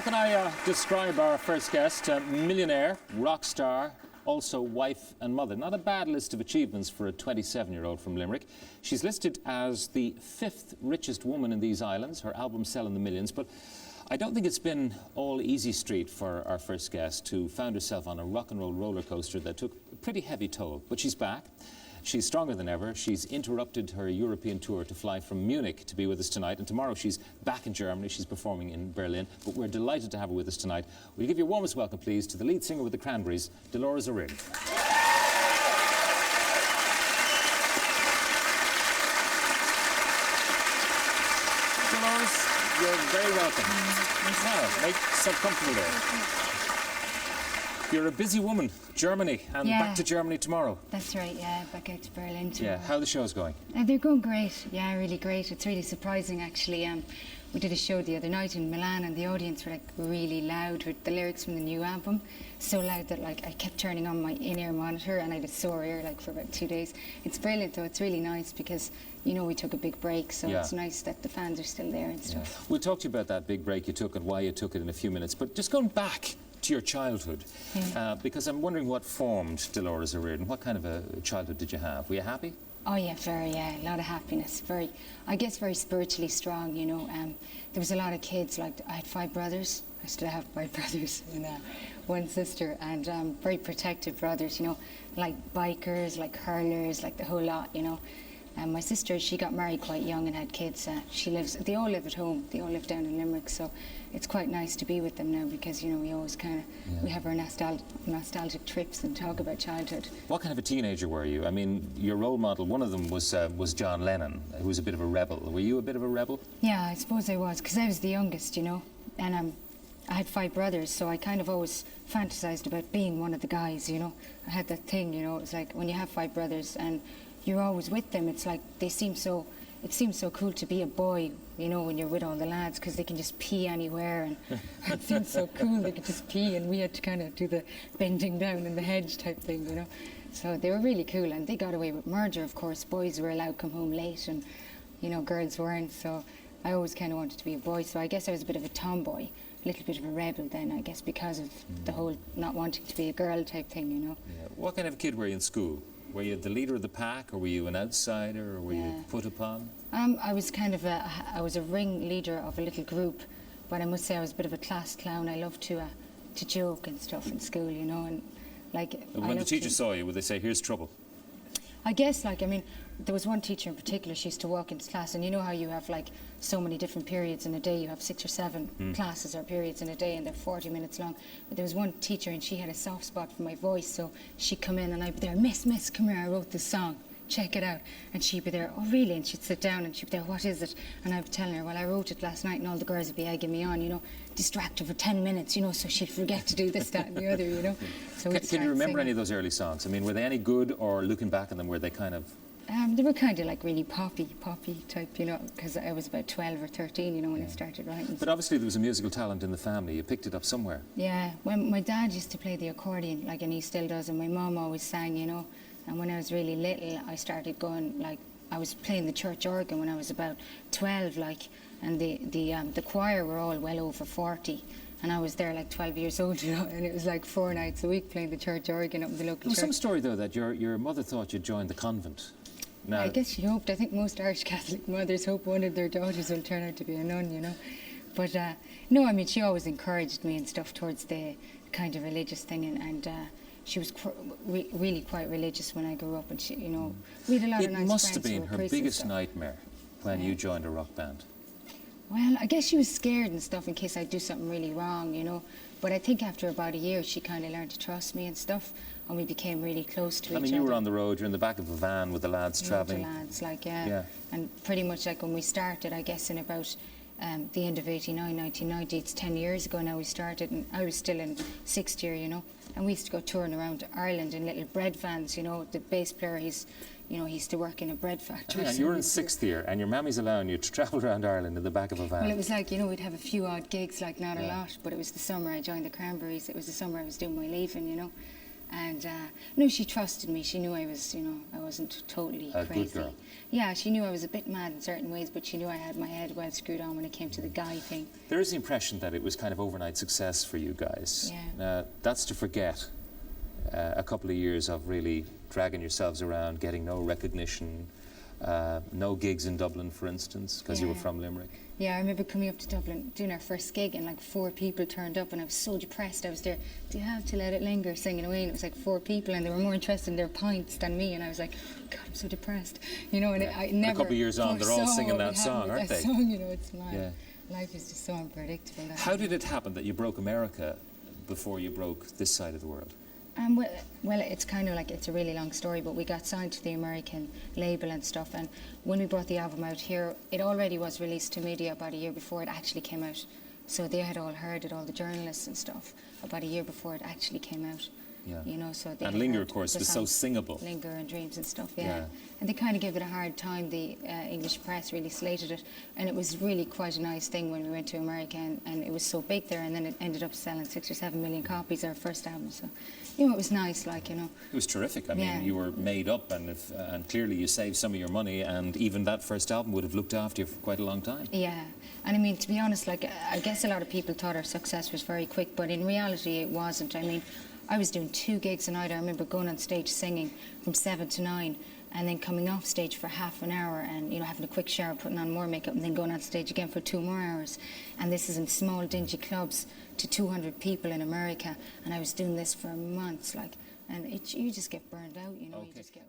can I describe our first guest? Millionaire, rock star, also wife and mother. Not a bad list of achievements for a 27-year-old from Limerick. She's listed as the 5th richest woman in these islands. Her albums sell in the millions, but I don't think it's been all easy street for our first guest, who found herself on a rock and roll roller coaster that took a pretty heavy toll. But she's back. She's stronger than ever. She's interrupted her European tour to fly from Munich to be with us tonight. And tomorrow she's back in Germany. She's performing in Berlin. But we're delighted to have her with us tonight. Will you give your warmest welcome, please, to the lead singer with the Cranberries, Dolores O'Riordan. Dolores, you're very welcome. Now, make yourself comfortable there. You're a busy woman. Germany, and back to Germany tomorrow. That's right, back out to Berlin tomorrow. Yeah, how are the shows going? They're going great, really great. It's really surprising, actually. We did a show the other night in Milan, and the audience were like really loud with the lyrics from the new album. So loud that like I kept turning on my in-ear monitor, and I had a sore ear like for about 2 days. It's brilliant though. It's really nice because, you know, we took a big break, so it's nice that the fans are still there and stuff. We'll talk to you about that big break you took and why you took it in a few minutes. But just going back to your childhood, because I'm wondering what formed Dolores O'Riordan. What kind of a childhood did you have? Were you happy? Oh yeah, very, a lot of happiness. Very, I guess, very spiritually strong, you know. There was a lot of kids, like I had 5 brothers. I still have 5 brothers and 1 sister, and very protective brothers, you know, like bikers, like hurlers, like the whole lot, you know. And my sister, she got married quite young and had kids. They all live at home. They all live down in Limerick, so it's quite nice to be with them now because, you know, we always kind of, we have our nostalgic trips and talk about childhood. What kind of a teenager were you? I mean, your role model, one of them was John Lennon, who was a bit of a rebel. Were you a bit of a rebel? Yeah, I suppose I was, because I was the youngest, you know, and I had 5 brothers, so I kind of always fantasized about being one of the guys, you know. I had that thing, you know, it's like when you have 5 brothers and you're always with them, it's like it seems so cool to be a boy, you know, when you're with all the lads, because they can just pee anywhere, and it seems so cool, they could just pee, and we had to kind of do the bending down in the hedge type thing, you know. So they were really cool, and they got away with murder, of course. Boys were allowed to come home late, and, you know, girls weren't, so I always kind of wanted to be a boy, so I guess I was a bit of a tomboy, a little bit of a rebel then, I guess, because of the whole not wanting to be a girl type thing, you know. Yeah. What kind of kid were you in school? Were you the leader of the pack, or were you an outsider, or were you put upon? I was kind of I was a ringleader of a little group, but I must say I was a bit of a class clown. I loved to joke and stuff in school, you know, and like. And when the teacher saw you, would they say, "Here's trouble"? I guess, like, I mean, there was one teacher in particular, she used to walk into class, and you know how you have, like, so many different periods in a day, you have 6 or 7 classes or periods in a day, and they're 40 minutes long. But there was one teacher, and she had a soft spot for my voice, so she'd come in, and I'd be there, Miss, come here, I wrote this song, check it out. And she'd be there, oh really? And she'd sit down, and she'd be there, what is it? And I'd be telling her, well, I wrote it last night, and all the girls would be egging me on, you know, distract her for 10 minutes, you know, so she'd forget to do this, that, and the other, you know. So can you remember any of those early songs? I mean, were they any good, or looking back on them, were they kind of... They were kind of like really poppy type, you know, because I was about 12 or 13, you know, when I started writing. But obviously there was a musical talent in the family. You picked it up somewhere. Yeah, when my dad used to play the accordion, like, and he still does, and my mum always sang, you know. And when I was really little, I started going, like, I was playing the church organ when I was about 12, like, and the choir were all well over 40. And I was there like 12 years old, you know, and it was like 4 nights a week playing the church organ up in the local church. There was some story, though, that your mother thought you'd joined the convent. Now, I guess she hoped. I think most Irish Catholic mothers hope one of their daughters will turn out to be a nun, you know. But no, I mean, she always encouraged me and stuff towards the kind of religious thing, and she was really quite religious when I grew up, and she, you know, we had a lot of nice friends. It must have been her biggest nightmare when you joined a rock band. Well, I guess she was scared and stuff in case I'd do something really wrong, you know. But I think after about a year, she kind of learned to trust me and stuff, and we became really close to each other. I mean, you were on the road, you're in the back of a van with the lads travelling. The lads, like, yeah. And pretty much like when we started, I guess in about the end of 89, 1990, it's 10 years ago now we started, and I was still in 6th year, you know. And we used to go touring around Ireland in little bread vans, you know. The bass player, he used to work in a bread factory. And you were in 6th year, and your mammy's allowing you to travel around Ireland in the back of a van. Well, it was like, you know, we'd have a few odd gigs, like not a lot, but it was the summer I joined the Cranberries. It was the summer I was doing my leaving, you know. And no, she trusted me. She knew I was, you know, I wasn't totally A crazy. good girl. Yeah, she knew I was a bit mad in certain ways, but she knew I had my head well screwed on when it came to the guy thing. There is the impression that it was kind of overnight success for you guys. Yeah. That's to forget a couple of years of really dragging yourselves around, getting no recognition, no gigs in Dublin, for instance, because you were Yeah. from Limerick. Yeah, I remember coming up to Dublin, doing our first gig, and like 4 people turned up, and I was so depressed. I was there, do you have to let it linger, singing away, and it was like 4 people, and they were more interested in their pints than me, and I was like, God, I'm so depressed, you know. And Yeah. I And a never. couple of years on, they're all foresaw singing what that would happen song, with aren't that they? Song, you know, it's mad. Yeah. Life is just so unpredictable. How did it happen that you broke America before you broke this side of the world? Well, it's kind of like, it's a really long story, but we got signed to the American label and stuff, and when we brought the album out here, it already was released to media about a year before it actually came out. So they had all heard it, all the journalists and stuff, about a year before it actually came out. Yeah. You know, so they And had Linger, heard of course, the was so song, singable. Linger and Dreams and stuff, yeah. Yeah. And they kind of gave it a hard time. The English press really slated it, and it was really quite a nice thing when we went to America, and it was so big there, and then it ended up selling 6 or 7 million copies, our first album. So, you know, it was nice, like, you know. It was terrific. I mean, Yeah. you were made up, and clearly you saved some of your money, and even that first album would have looked after you for quite a long time. Yeah, and I mean, to be honest, like, I guess a lot of people thought our success was very quick, but in reality it wasn't. I mean, I was doing 2 gigs a night. I remember going on stage singing from 7 to 9, and then coming off stage for half an hour, and, you know, having a quick shower, putting on more makeup, and then going on stage again for 2 more hours. And this is in small, dingy clubs to 200 people in America, and I was doing this for months, like, and you just get burned out, you know. You just get